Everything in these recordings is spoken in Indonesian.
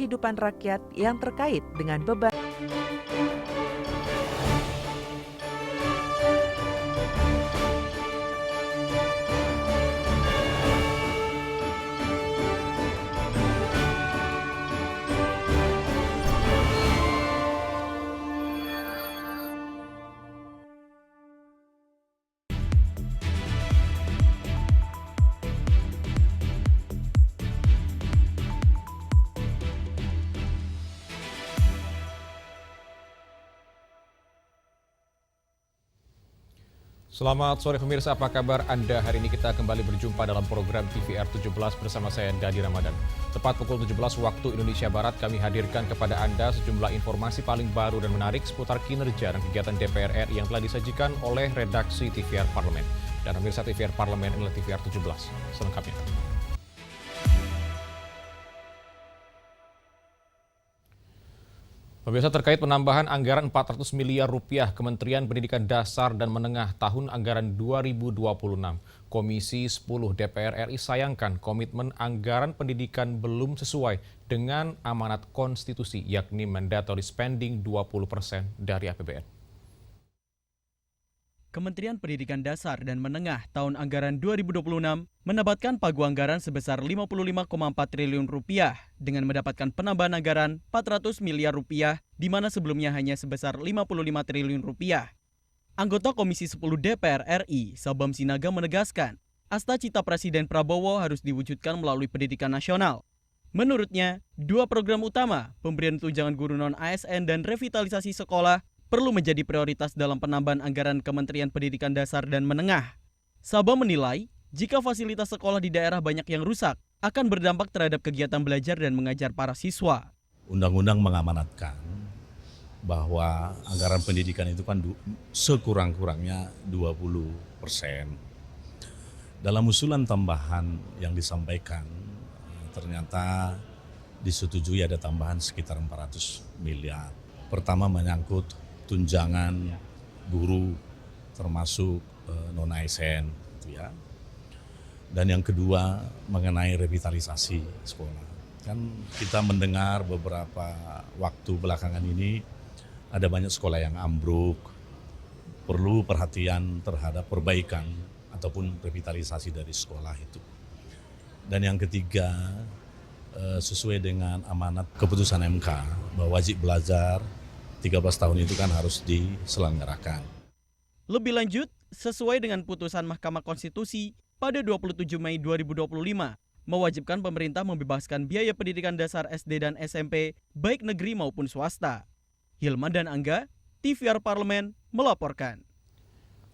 kehidupan rakyat yang terkait dengan beban. Selamat sore pemirsa, apa kabar Anda? Hari ini kita kembali berjumpa dalam program TVR 17 bersama saya Dadi Ramadan. Tepat pukul 17 waktu Indonesia Barat, kami hadirkan kepada Anda sejumlah informasi paling baru dan menarik seputar kinerja dan kegiatan DPR RI yang telah disajikan oleh redaksi TVR Parlemen. Dan pemirsa, TVR Parlemen adalah TVR 17. Selengkapnya. Pemirsa, terkait penambahan anggaran 400 miliar rupiah Kementerian Pendidikan Dasar dan Menengah tahun anggaran 2026, Komisi 10 DPR RI sayangkan komitmen anggaran pendidikan belum sesuai dengan amanat konstitusi, yakni mandatory spending 20% dari APBN. Kementerian Pendidikan Dasar dan Menengah tahun anggaran 2026 mendapatkan pagu anggaran sebesar 55,4 triliun rupiah dengan mendapatkan penambahan anggaran 400 miliar rupiah di mana sebelumnya hanya sebesar 55 triliun rupiah. Anggota Komisi 10 DPR RI, Sabam Sinaga menegaskan, asta cita Presiden Prabowo harus diwujudkan melalui pendidikan nasional. Menurutnya, dua program utama, pemberian tunjangan guru non-ASN dan revitalisasi sekolah, perlu menjadi prioritas dalam penambahan anggaran Kementerian Pendidikan Dasar dan Menengah. Sabam menilai, jika fasilitas sekolah di daerah banyak yang rusak, akan berdampak terhadap kegiatan belajar dan mengajar para siswa. Undang-undang mengamanatkan bahwa anggaran pendidikan itu kan sekurang-kurangnya 20%. Dalam usulan tambahan yang disampaikan, ternyata disetujui ada tambahan sekitar 400 miliar. Pertama menyangkut tunjangan guru termasuk non-ASN, gitu ya. Dan yang kedua mengenai revitalisasi sekolah. Kan kita mendengar beberapa waktu belakangan ini ada banyak sekolah yang ambruk, perlu perhatian terhadap perbaikan ataupun revitalisasi dari sekolah itu. Dan yang ketiga, sesuai dengan amanat keputusan MK bahwa wajib belajar 13 tahun itu kan harus diselenggarakan. Lebih lanjut, sesuai dengan putusan Mahkamah Konstitusi pada 27 Mei 2025, mewajibkan pemerintah membebaskan biaya pendidikan dasar SD dan SMP, baik negeri maupun swasta. Hilman dan Angga, TVR Parlemen, melaporkan.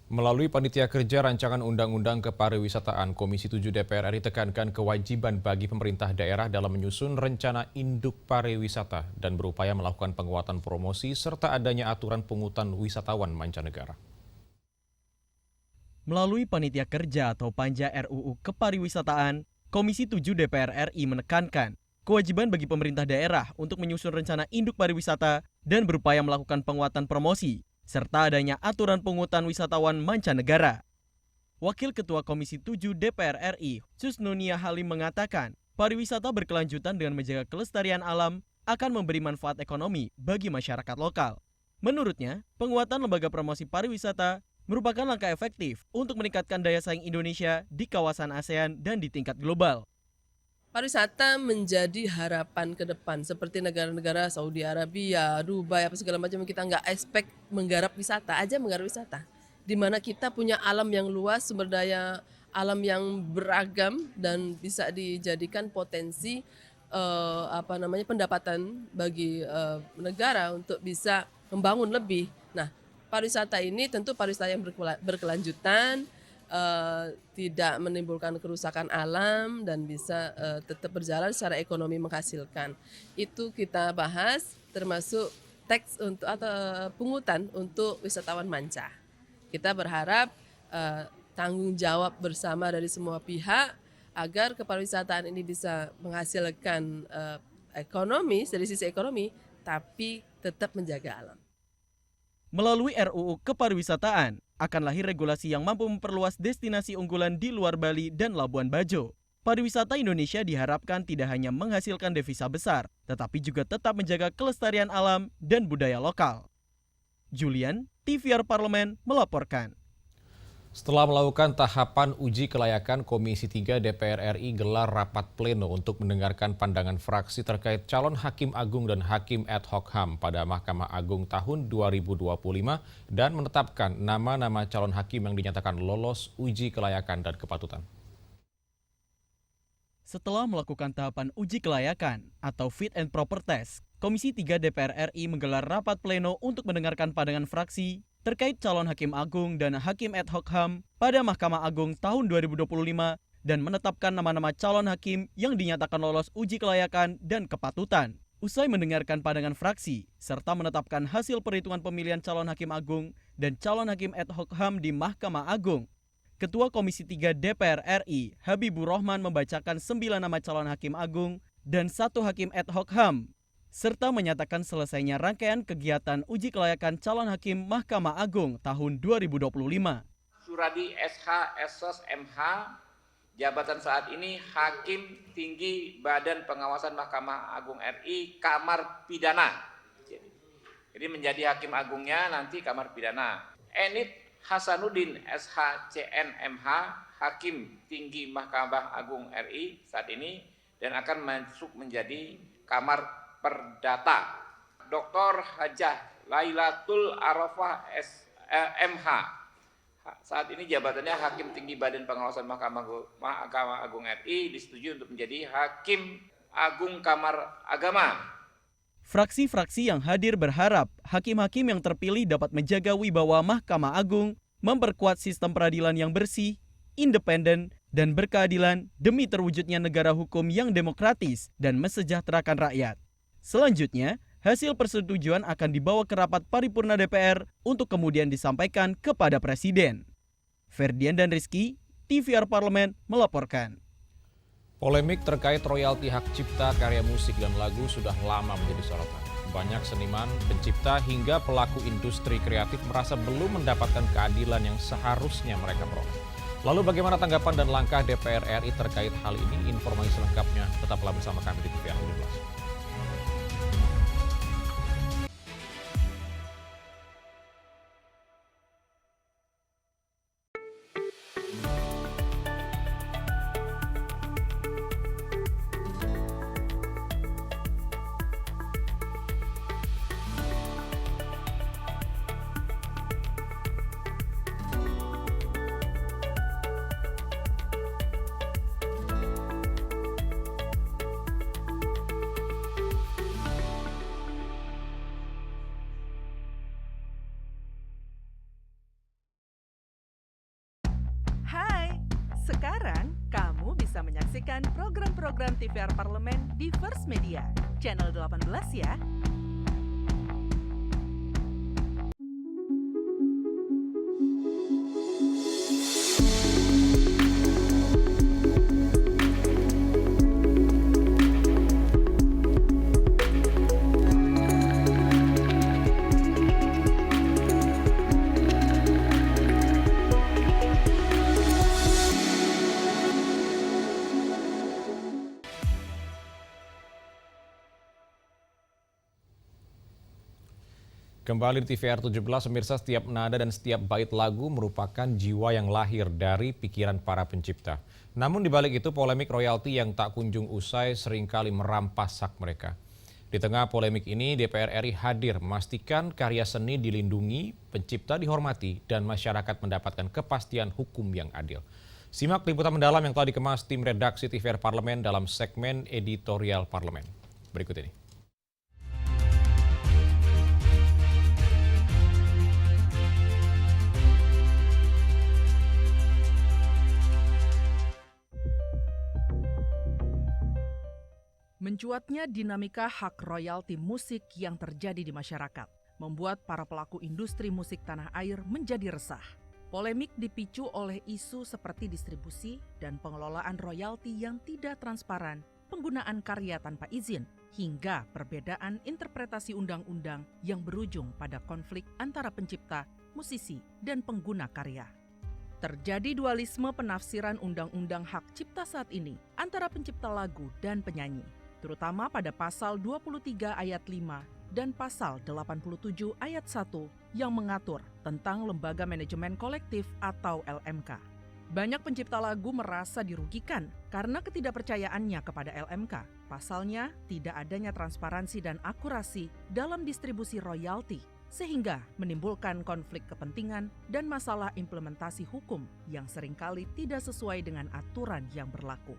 Melalui Panitia Kerja Rancangan Undang-Undang Kepariwisataan, Komisi 7 DPR RI tekankan kewajiban bagi pemerintah daerah dalam menyusun rencana induk pariwisata dan berupaya melakukan penguatan promosi serta adanya aturan pungutan wisatawan mancanegara. Melalui Panitia Kerja atau Panja RUU Kepariwisataan, Komisi 7 DPR RI menekankan kewajiban bagi pemerintah daerah untuk menyusun rencana induk pariwisata dan berupaya melakukan penguatan promosi serta adanya aturan pungutan wisatawan mancanegara. Wakil Ketua Komisi 7 DPR RI, Susnunia Halim mengatakan, pariwisata berkelanjutan dengan menjaga kelestarian alam akan memberi manfaat ekonomi bagi masyarakat lokal. Menurutnya, penguatan lembaga promosi pariwisata merupakan langkah efektif untuk meningkatkan daya saing Indonesia di kawasan ASEAN dan di tingkat global. Pariwisata menjadi harapan ke depan seperti negara-negara Saudi Arabia, Dubai, apa segala macam kita nggak expect menggarap wisata, di mana kita punya alam yang luas, sumber daya alam yang beragam dan bisa dijadikan potensi pendapatan bagi negara untuk bisa membangun lebih. Nah, pariwisata ini tentu pariwisata yang berkelanjutan, tidak menimbulkan kerusakan alam dan bisa tetap berjalan secara ekonomi menghasilkan. Itu kita bahas termasuk teks untuk atau pungutan untuk wisatawan manca. Kita berharap tanggung jawab bersama dari semua pihak agar kepariwisataan ini bisa menghasilkan ekonomi dari sisi ekonomi tapi tetap menjaga alam. Melalui RUU Kepariwisataan, akan lahir regulasi yang mampu memperluas destinasi unggulan di luar Bali dan Labuan Bajo. pariwisata Indonesia diharapkan tidak hanya menghasilkan devisa besar, tetapi juga tetap menjaga kelestarian alam dan budaya lokal. Julian, TVR Parlemen melaporkan. Setelah melakukan tahapan uji kelayakan, Komisi 3 DPR RI gelar rapat pleno untuk mendengarkan pandangan fraksi terkait calon Hakim Agung dan Hakim ad hoc HAM pada Mahkamah Agung tahun 2025 dan menetapkan nama-nama calon hakim yang dinyatakan lolos uji kelayakan dan kepatutan. Setelah melakukan tahapan uji kelayakan atau fit and proper test, Komisi 3 DPR RI menggelar rapat pleno untuk mendengarkan pandangan fraksi terkait calon Hakim Agung dan Hakim ad hoc HAM pada Mahkamah Agung tahun 2025 dan menetapkan nama-nama calon hakim yang dinyatakan lolos uji kelayakan dan kepatutan. Usai mendengarkan pandangan fraksi, serta menetapkan hasil perhitungan pemilihan calon Hakim Agung dan calon Hakim ad hoc HAM di Mahkamah Agung, Ketua Komisi 3 DPR RI, Habibur Rahman membacakan 9 nama calon Hakim Agung dan 1 Hakim ad hoc HAM, serta menyatakan selesainya rangkaian kegiatan uji kelayakan calon hakim Mahkamah Agung tahun 2025. Suradi SH, SOS, MH, jabatan saat ini Hakim Tinggi Badan Pengawasan Mahkamah Agung RI, Kamar Pidana. Jadi menjadi Hakim Agungnya nanti Kamar Pidana. Enid Hasanuddin SH, CN, MH, Hakim Tinggi Mahkamah Agung RI saat ini dan akan masuk menjadi Kamar Perdata. Dr. Hajah Lailatul Arafah MH. Saat ini jabatannya Hakim Tinggi Badan Pengawasan Mahkamah Agung RI disetujui untuk menjadi Hakim Agung Kamar Agama. Fraksi-fraksi yang hadir berharap hakim-hakim yang terpilih dapat menjaga wibawa Mahkamah Agung, memperkuat sistem peradilan yang bersih, independen, dan berkeadilan demi terwujudnya negara hukum yang demokratis dan mesejahterakan rakyat. Selanjutnya, hasil persetujuan akan dibawa ke rapat paripurna DPR untuk kemudian disampaikan kepada Presiden. Ferdian dan Rizky, TVR Parlemen melaporkan. Polemik terkait royalti hak cipta karya musik dan lagu sudah lama menjadi sorotan. Banyak seniman, pencipta, hingga pelaku industri kreatif merasa belum mendapatkan keadilan yang seharusnya mereka peroleh. Lalu bagaimana tanggapan dan langkah DPR RI terkait hal ini? Informasi selengkapnya tetaplah bersama kami di TVR 17. Sekarang, kamu bisa menyaksikan program-program TVR Parlemen di First Media, channel 18 ya. Kembali di TVR 17, pemirsa, setiap nada dan setiap bait lagu merupakan jiwa yang lahir dari pikiran para pencipta. Namun di balik itu, polemik royalti yang tak kunjung usai seringkali merampas hak mereka. Di tengah polemik ini, DPR RI hadir memastikan karya seni dilindungi, pencipta dihormati, dan masyarakat mendapatkan kepastian hukum yang adil. Simak liputan mendalam yang telah dikemas tim redaksi TVR Parlemen dalam segmen editorial Parlemen. Berikut ini. Mencuatnya dinamika hak royalti musik yang terjadi di masyarakat membuat para pelaku industri musik tanah air menjadi resah. Polemik dipicu oleh isu seperti distribusi dan pengelolaan royalti yang tidak transparan, penggunaan karya tanpa izin, hingga perbedaan interpretasi undang-undang yang berujung pada konflik antara pencipta, musisi, dan pengguna karya. Terjadi dualisme penafsiran undang-undang hak cipta saat ini antara pencipta lagu dan penyanyi, terutama pada pasal 23 ayat 5 dan pasal 87 ayat 1 yang mengatur tentang lembaga manajemen kolektif atau LMK. Banyak pencipta lagu merasa dirugikan karena ketidakpercayaannya kepada LMK. Pasalnya, tidak adanya transparansi dan akurasi dalam distribusi royalti, sehingga menimbulkan konflik kepentingan dan masalah implementasi hukum yang seringkali tidak sesuai dengan aturan yang berlaku.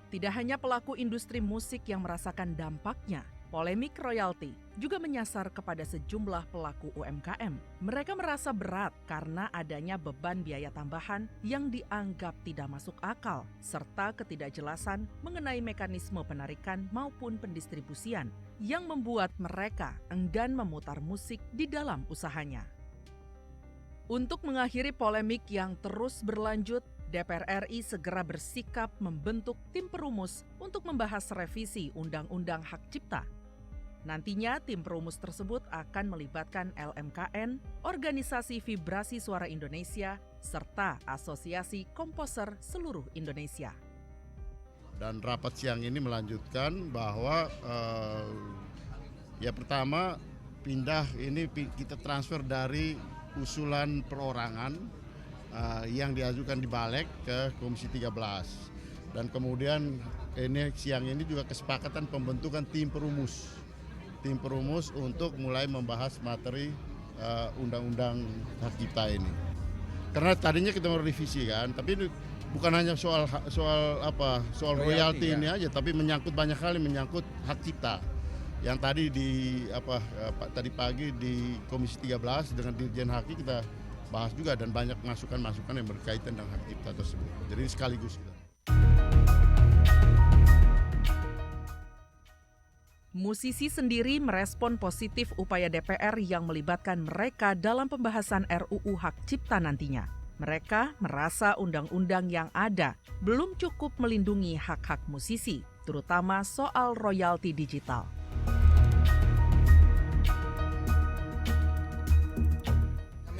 Tidak hanya pelaku industri musik yang merasakan dampaknya, polemik royalti juga menyasar kepada sejumlah pelaku UMKM. Mereka merasa berat karena adanya beban biaya tambahan yang dianggap tidak masuk akal, serta ketidakjelasan mengenai mekanisme penarikan maupun pendistribusian yang membuat mereka enggan memutar musik di dalam usahanya. Untuk mengakhiri polemik yang terus berlanjut, DPR RI segera bersikap membentuk tim perumus untuk membahas revisi Undang-Undang Hak Cipta. Nantinya tim perumus tersebut akan melibatkan LMKN, Organisasi Vibrasi Suara Indonesia, serta Asosiasi Komposer Seluruh Indonesia. Dan rapat siang ini melanjutkan bahwa pertama kita transfer dari usulan perorangan yang diajukan di Balek ke Komisi 13. Dan kemudian siang ini juga kesepakatan pembentukan tim perumus untuk mulai membahas materi Undang-Undang Hak Cipta ini. Karena tadinya kita mau revisi kan, tapi bukan hanya soal royalti ini aja, tapi menyangkut banyak hal, menyangkut hak cipta. Yang tadi pagi di Komisi 13 dengan Dirjen Haki kita bahas juga, dan banyak masukan-masukan yang berkaitan dengan hak cipta tersebut. Jadi sekaligus kita. Musisi sendiri merespon positif upaya DPR yang melibatkan mereka dalam pembahasan RUU Hak Cipta nantinya. Mereka merasa undang-undang yang ada belum cukup melindungi hak-hak musisi, terutama soal royalti digital.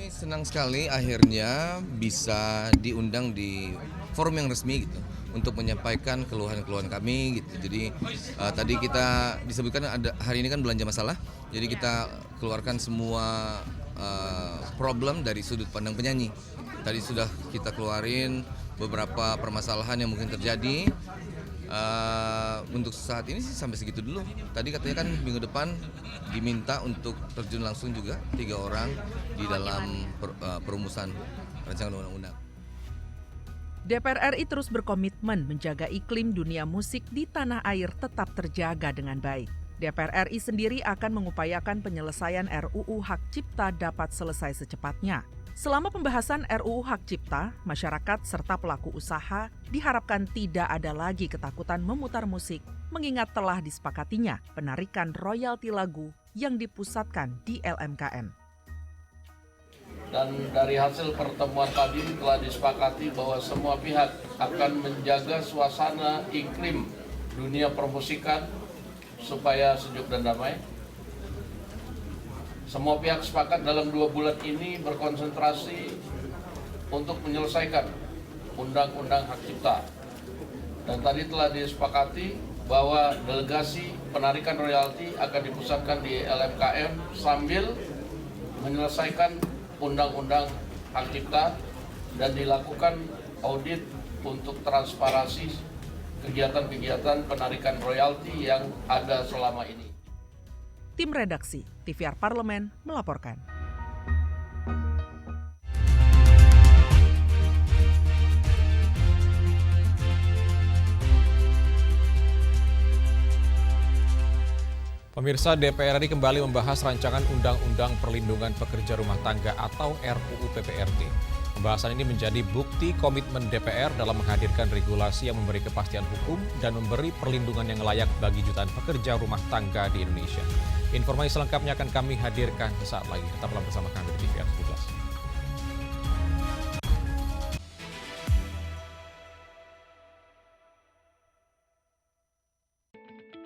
Senang sekali akhirnya bisa diundang di forum yang resmi gitu untuk menyampaikan keluhan-keluhan kami gitu. Jadi tadi kita disebutkan hari ini kan belanja masalah. Jadi kita keluarkan semua problem dari sudut pandang penyanyi. Tadi sudah kita keluarin beberapa permasalahan yang mungkin terjadi. Untuk saat ini sih sampai segitu dulu. Tadi katanya kan minggu depan diminta untuk terjun langsung juga 3 orang di dalam perumusan rancangan undang-undang. DPR RI terus berkomitmen menjaga iklim dunia musik di tanah air tetap terjaga dengan baik. DPR RI sendiri akan mengupayakan penyelesaian RUU Hak Cipta dapat selesai secepatnya. Selama pembahasan RUU Hak Cipta, masyarakat serta pelaku usaha diharapkan tidak ada lagi ketakutan memutar musik, mengingat telah disepakatinya penarikan royalti lagu yang dipusatkan di LMKN. Dan dari hasil pertemuan tadi telah disepakati bahwa semua pihak akan menjaga suasana iklim dunia permusikan supaya sejuk dan damai. Semua pihak sepakat dalam 2 bulan ini berkonsentrasi untuk menyelesaikan Undang-Undang Hak Cipta. Dan tadi telah disepakati bahwa delegasi penarikan royalti akan dipusatkan di LMKN sambil menyelesaikan Undang-Undang Hak Cipta dan dilakukan audit untuk transparansi kegiatan-kegiatan penarikan royalti yang ada selama ini. Tim redaksi TVR Parlemen melaporkan. Pemirsa, DPR RI kembali membahas rancangan Undang-Undang Perlindungan Pekerja Rumah Tangga atau RUU PPRT. Pembahasan ini menjadi bukti komitmen DPR dalam menghadirkan regulasi yang memberi kepastian hukum dan memberi perlindungan yang layak bagi jutaan pekerja rumah tangga di Indonesia. Informasi selengkapnya akan kami hadirkan sesaat lagi. Tetaplah bersama kami di TVR 17.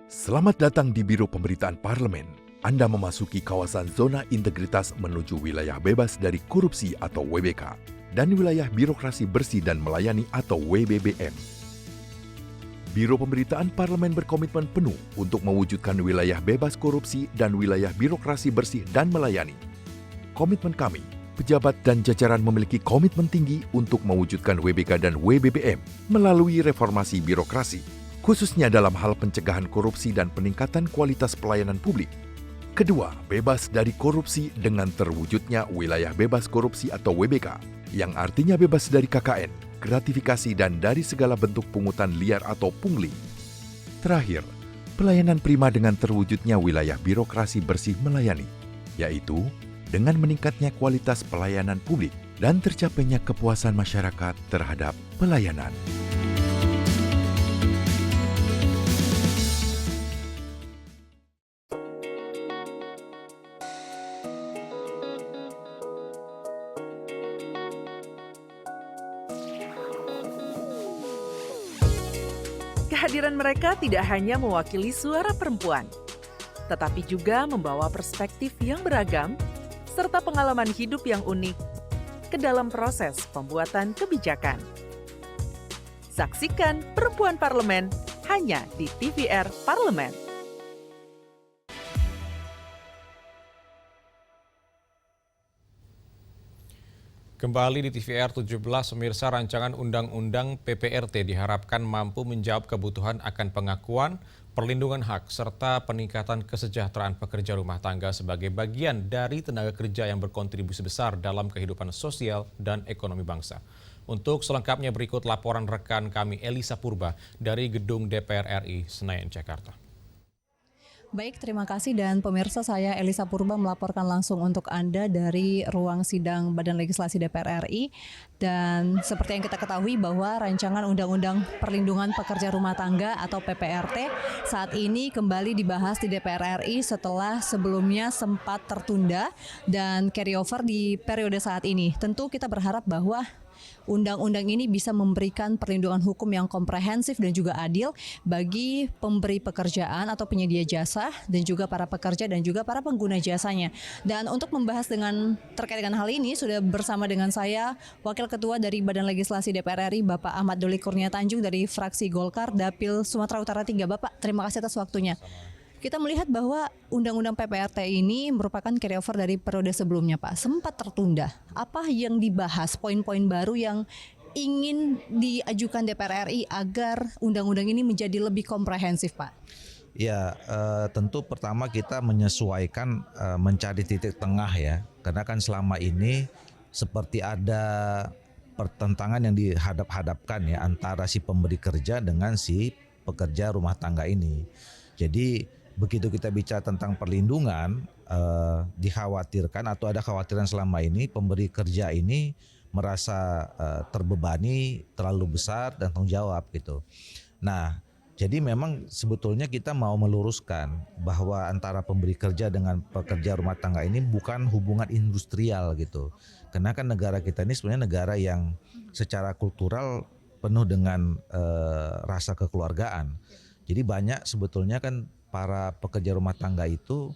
Selamat datang di Biro Pemberitaan Parlemen. Anda memasuki kawasan zona integritas menuju wilayah bebas dari korupsi atau WBK dan wilayah birokrasi bersih dan melayani atau WBBM. Biro Pemberitaan Parlemen berkomitmen penuh untuk mewujudkan wilayah bebas korupsi dan wilayah birokrasi bersih dan melayani. Komitmen kami, pejabat dan jajaran memiliki komitmen tinggi untuk mewujudkan WBK dan WBBM melalui reformasi birokrasi, khususnya dalam hal pencegahan korupsi dan peningkatan kualitas pelayanan publik. Kedua, bebas dari korupsi dengan terwujudnya wilayah bebas korupsi atau WBK, yang artinya bebas dari KKN, gratifikasi dan dari segala bentuk pungutan liar atau pungli. Terakhir, pelayanan prima dengan terwujudnya wilayah birokrasi bersih melayani, yaitu dengan meningkatnya kualitas pelayanan publik dan tercapainya kepuasan masyarakat terhadap pelayanan. Kehadiran mereka tidak hanya mewakili suara perempuan, tetapi juga membawa perspektif yang beragam serta pengalaman hidup yang unik ke dalam proses pembuatan kebijakan. Saksikan Perempuan Parlemen hanya di TVR Parlemen. Kembali di TVR 17, pemirsa, rancangan Undang-Undang PPRT diharapkan mampu menjawab kebutuhan akan pengakuan, perlindungan hak, serta peningkatan kesejahteraan pekerja rumah tangga sebagai bagian dari tenaga kerja yang berkontribusi besar dalam kehidupan sosial dan ekonomi bangsa. Untuk selengkapnya berikut laporan rekan kami Elisa Purba dari Gedung DPR RI Senayan, Jakarta. Baik, terima kasih dan pemirsa, saya Elisa Purba melaporkan langsung untuk Anda dari ruang sidang Badan Legislasi DPR RI. Dan seperti yang kita ketahui bahwa rancangan Undang-Undang Perlindungan Pekerja Rumah Tangga atau PPRT saat ini kembali dibahas di DPR RI setelah sebelumnya sempat tertunda dan carry over di periode saat ini. Tentu kita berharap bahwa undang-undang ini bisa memberikan perlindungan hukum yang komprehensif dan juga adil bagi pemberi pekerjaan atau penyedia jasa dan juga para pekerja dan juga para pengguna jasanya. Dan untuk membahas terkait dengan hal ini sudah bersama dengan saya Wakil Ketua dari Badan Legislasi DPR RI Bapak Ahmad Doli Kurnia Tanjung dari fraksi Golkar Dapil Sumatera Utara 3. Bapak, terima kasih atas waktunya. Kita melihat bahwa Undang-Undang PPRT ini merupakan carryover dari periode sebelumnya, Pak. Sempat tertunda. Apa yang dibahas, poin-poin baru yang ingin diajukan DPR RI agar undang-undang ini menjadi lebih komprehensif, Pak? Ya, tentu pertama kita menyesuaikan, mencari titik tengah ya. Karena kan selama ini seperti ada pertentangan yang dihadap-hadapkan ya antara si pemberi kerja dengan si pekerja rumah tangga ini. Jadi begitu kita bicara tentang perlindungan, dikhawatirkan atau ada khawatiran selama ini pemberi kerja ini merasa terbebani terlalu besar dan tanggung jawab gitu. Nah, jadi memang sebetulnya kita mau meluruskan bahwa antara pemberi kerja dengan pekerja rumah tangga ini bukan hubungan industrial gitu. Karena kan negara kita ini sebenarnya negara yang secara kultural penuh dengan rasa kekeluargaan. Jadi banyak sebetulnya kan para pekerja rumah tangga itu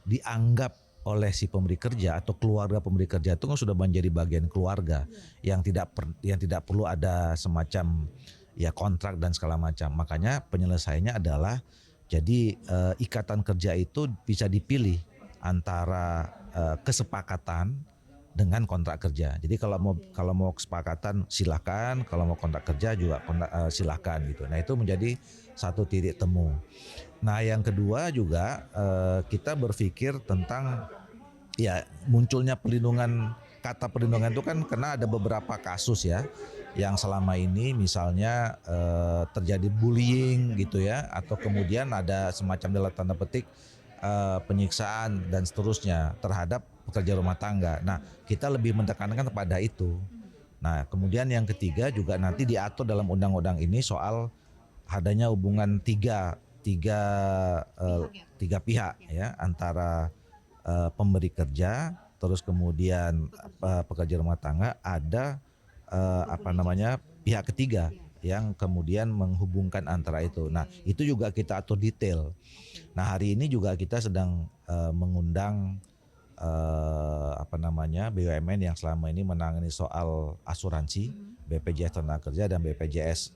dianggap oleh si pemberi kerja atau keluarga pemberi kerja itu kan sudah menjadi bagian keluarga yang tidak perlu ada semacam ya kontrak dan segala macam. Makanya penyelesaiannya adalah jadi ikatan kerja itu bisa dipilih antara kesepakatan dengan kontrak kerja. Jadi kalau mau kesepakatan silakan, kalau mau kontrak kerja juga silakan gitu. Nah, itu menjadi satu titik temu. Nah, yang kedua juga kita berpikir tentang ya munculnya kata perlindungan itu kan karena ada beberapa kasus ya yang selama ini misalnya terjadi bullying gitu ya, atau kemudian ada semacam dalam tanda petik penyiksaan dan seterusnya terhadap pekerja rumah tangga. Nah, kita lebih menekankan kepada itu. Nah, kemudian yang ketiga juga nanti diatur dalam undang-undang ini soal adanya hubungan tiga pihak ya, antara pemberi kerja, terus kemudian pekerja rumah tangga, ada pihak ketiga yang kemudian menghubungkan antara itu. Nah, itu juga kita atur detail. Nah, hari ini juga kita sedang mengundang BUMN yang selama ini menangani soal asuransi, BPJS Tenaga Kerja dan BPJS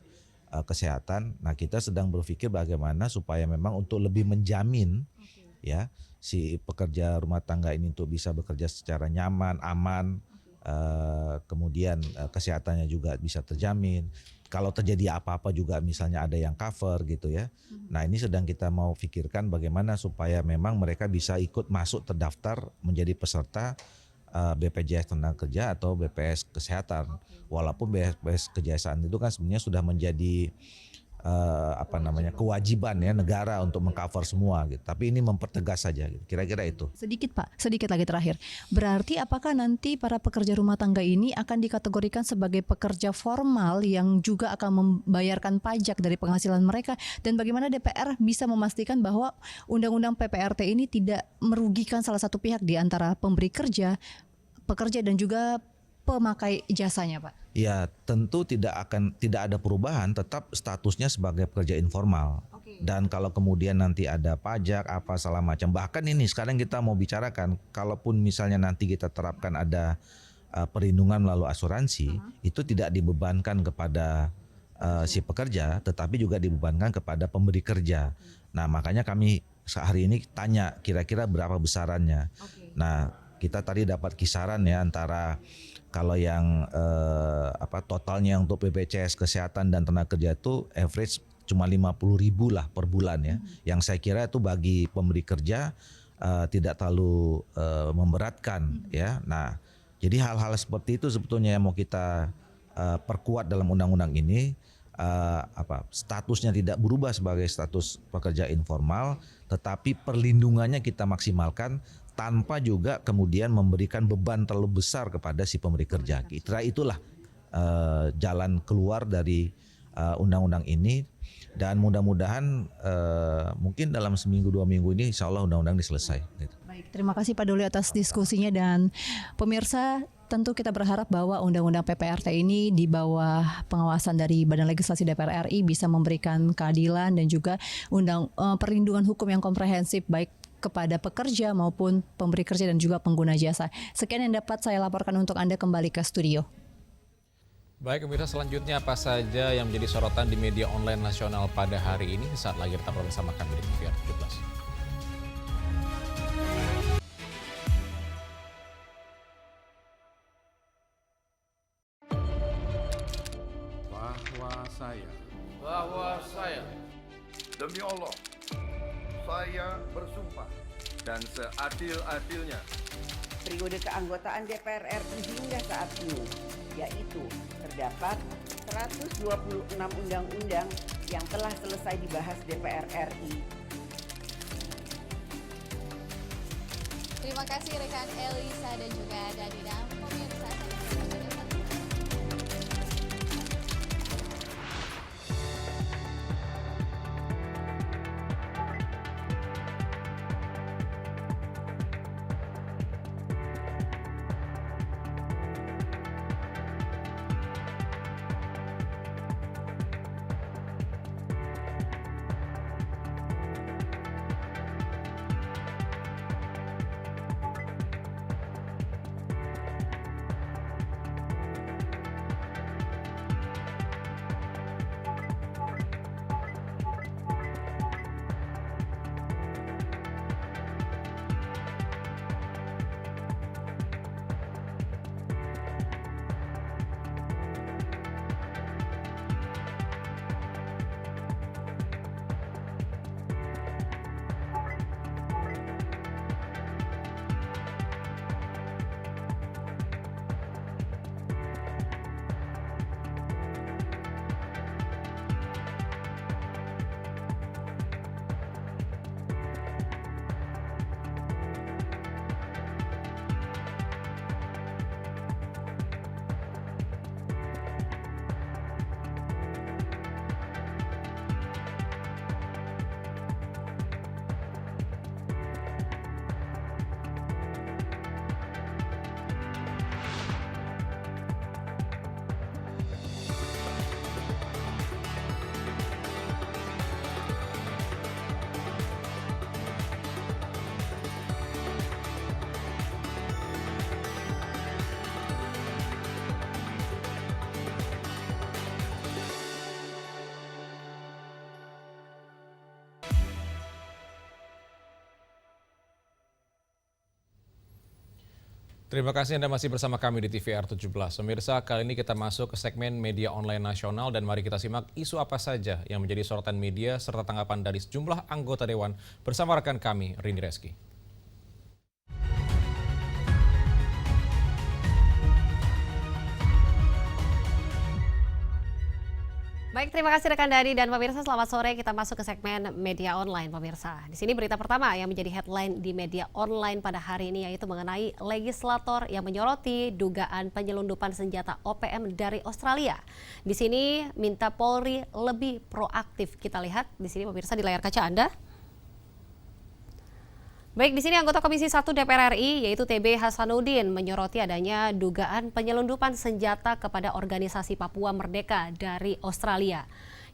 kesehatan. Nah, kita sedang berpikir bagaimana supaya memang untuk lebih menjamin ya si pekerja rumah tangga ini untuk bisa bekerja secara nyaman, aman, kemudian kesehatannya juga bisa terjamin. Kalau terjadi apa-apa juga misalnya ada yang cover gitu ya. Nah, ini sedang kita mau pikirkan bagaimana supaya memang mereka bisa ikut masuk terdaftar menjadi peserta BPJS Tenaga Kerja atau BPS Kesehatan. Walaupun BPS Kesehatan itu kan sebenarnya sudah menjadi kewajiban ya negara untuk mengcover semua gitu. Tapi ini mempertegas saja gitu. Kira-kira itu. Sedikit Pak, sedikit lagi terakhir. Berarti apakah nanti para pekerja rumah tangga ini akan dikategorikan sebagai pekerja formal yang juga akan membayarkan pajak dari penghasilan mereka, dan bagaimana DPR bisa memastikan bahwa undang-undang PPRT ini tidak merugikan salah satu pihak di antara pemberi kerja, pekerja dan juga pemakai jasanya, Pak? Ya, tentu tidak ada perubahan, tetap statusnya sebagai pekerja informal. Dan kalau kemudian nanti ada pajak apa segala macam, bahkan ini sekarang kita mau bicarakan, kalaupun misalnya nanti kita terapkan ada perlindungan melalui asuransi, itu tidak dibebankan kepada si pekerja, tetapi juga dibebankan kepada pemberi kerja. Nah, makanya kami hari ini tanya kira-kira berapa besarannya. Nah, kita tadi dapat kisaran ya antara kalau yang totalnya untuk BPJS Kesehatan dan Tenaga Kerja itu average cuma 50.000 lah per bulan ya. Yang saya kira itu bagi pemberi kerja tidak terlalu memberatkan ya. Nah, jadi hal-hal seperti itu sebetulnya yang mau kita perkuat dalam undang-undang ini. Statusnya tidak berubah sebagai status pekerja informal, tetapi perlindungannya kita maksimalkan tanpa juga kemudian memberikan beban terlalu besar kepada si pemberi kerja. Itulah jalan keluar dari undang-undang ini, dan mudah-mudahan mungkin dalam seminggu 2 minggu ini insya Allah undang-undang ini selesai. Baik, terima kasih Pak Doli atas diskusinya, dan pemirsa, tentu kita berharap bahwa undang-undang PPRT ini di bawah pengawasan dari Badan Legislasi DPR RI bisa memberikan keadilan dan juga perlindungan hukum yang komprehensif baik kepada pekerja maupun pemberi kerja dan juga pengguna jasa. Sekian yang dapat saya laporkan untuk Anda, kembali ke studio. Baik pemirsa, selanjutnya apa saja yang menjadi sorotan di media online nasional pada hari ini? Saat lagi tetap bersama kami di TVR 17. Bahwa saya demi Allah saya bersumpah dan seadil-adilnya periode keanggotaan DPR RI hingga saat ini, yaitu terdapat 126 undang-undang yang telah selesai dibahas DPR RI. Terima kasih rekan Elisa dan juga Dadina. Pemirsa, Terima kasih Anda masih bersama kami di TVR 17. Pemirsa, kali ini kita masuk ke segmen media online nasional dan mari kita simak isu apa saja yang menjadi sorotan media serta tanggapan dari sejumlah anggota Dewan bersama rekan kami, Rini Reski. Baik, terima kasih rekan Dani dan pemirsa. Selamat sore, kita masuk ke segmen media online pemirsa. Di sini berita pertama yang menjadi headline di media online pada hari ini yaitu mengenai legislator yang menyoroti dugaan penyelundupan senjata OPM dari Australia. Di sini minta Polri lebih proaktif. Kita lihat di sini pemirsa di layar kaca Anda. Baik, di sini anggota Komisi 1 DPR RI yaitu TB Hasanuddin menyoroti adanya dugaan penyelundupan senjata kepada organisasi Papua Merdeka dari Australia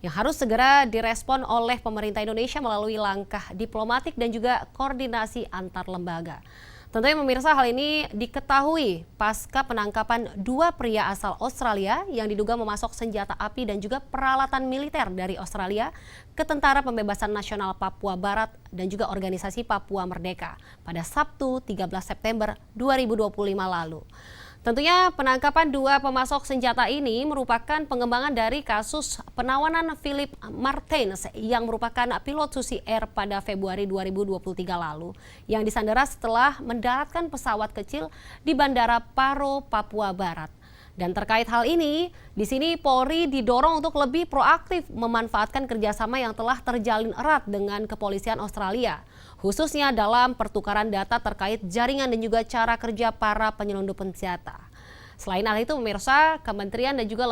yang harus segera direspon oleh pemerintah Indonesia melalui langkah diplomatik dan juga koordinasi antar lembaga. Tentunya pemirsa, hal ini diketahui pasca penangkapan 2 pria asal Australia yang diduga memasok senjata api dan juga peralatan militer dari Australia ke Tentara Pembebasan Nasional Papua Barat dan juga organisasi Papua Merdeka pada Sabtu 13 September 2025 lalu. Tentunya penangkapan 2 pemasok senjata ini merupakan pengembangan dari kasus penawanan Philip Martens yang merupakan pilot Susi Air pada Februari 2023 lalu yang disandera setelah mendaratkan pesawat kecil di Bandara Paro, Papua Barat. Dan terkait hal ini, di sini Polri didorong untuk lebih proaktif memanfaatkan kerjasama yang telah terjalin erat dengan kepolisian Australia, khususnya dalam pertukaran data terkait jaringan dan juga cara kerja para penyelundup senjata. Selain hal itu, pemirsa, kementerian dan juga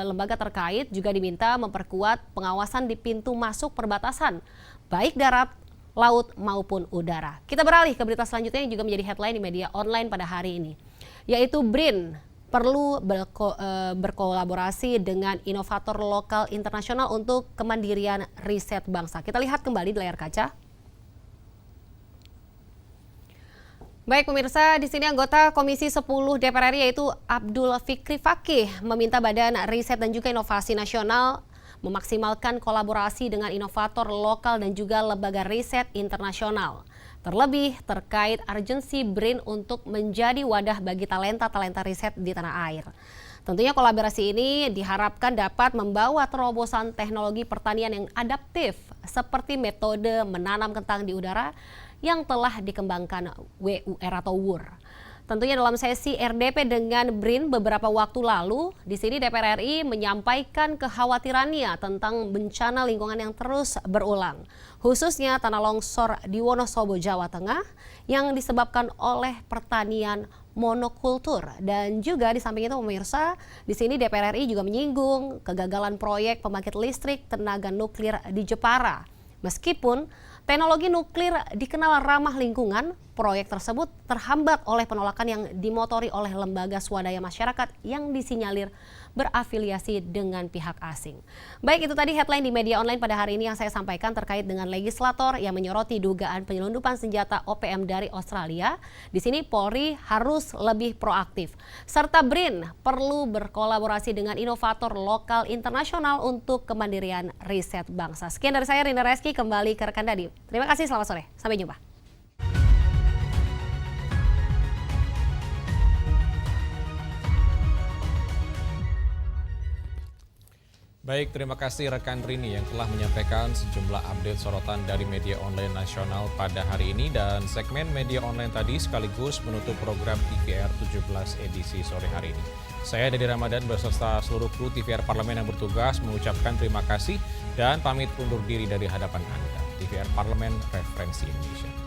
lembaga terkait juga diminta memperkuat pengawasan di pintu masuk perbatasan, baik darat, laut maupun udara. Kita beralih ke berita selanjutnya yang juga menjadi headline di media online pada hari ini, yaitu BRIN perlu berkolaborasi dengan inovator lokal internasional untuk kemandirian riset bangsa. Kita lihat kembali di layar kaca. Baik pemirsa, di sini anggota Komisi 10 DPR RI yaitu Abdul Fikri Fakih meminta Badan Riset dan juga Inovasi Nasional memaksimalkan kolaborasi dengan inovator lokal dan juga lembaga riset internasional. Terlebih terkait urgensi BRIN untuk menjadi wadah bagi talenta-talenta riset di tanah air. Tentunya kolaborasi ini diharapkan dapat membawa terobosan teknologi pertanian yang adaptif seperti metode menanam kentang di udara yang telah dikembangkan WUR atau WUR. Tentunya dalam sesi RDP dengan BRIN beberapa waktu lalu, di sini DPR RI menyampaikan kekhawatirannya tentang bencana lingkungan yang terus berulang, khususnya tanah longsor di Wonosobo, Jawa Tengah yang disebabkan oleh pertanian monokultur. Dan juga di samping itu pemirsa, di sini DPR RI juga menyinggung kegagalan proyek pembangkit listrik tenaga nuklir di Jepara. Meskipun teknologi nuklir dikenal ramah lingkungan, proyek tersebut terhambat oleh penolakan yang dimotori oleh lembaga swadaya masyarakat yang disinyalir berafiliasi dengan pihak asing. Baik, itu tadi headline di media online pada hari ini yang saya sampaikan terkait dengan legislator yang menyoroti dugaan penyelundupan senjata OPM dari Australia. Di sini Polri harus lebih proaktif. Serta BRIN perlu berkolaborasi dengan inovator lokal internasional untuk kemandirian riset bangsa. Sekian dari saya, Rini Reski, kembali ke rekan Dadi. Terima kasih, selamat sore. Sampai jumpa. Baik, terima kasih rekan Rini yang telah menyampaikan sejumlah update sorotan dari media online nasional pada hari ini. Dan segmen media online tadi sekaligus menutup program TVR 17 edisi sore hari ini. Saya Dadi Ramadan beserta seluruh kru TVR Parlemen yang bertugas mengucapkan terima kasih dan pamit undur diri dari hadapan Anda. TVR Parlemen, referensi Indonesia.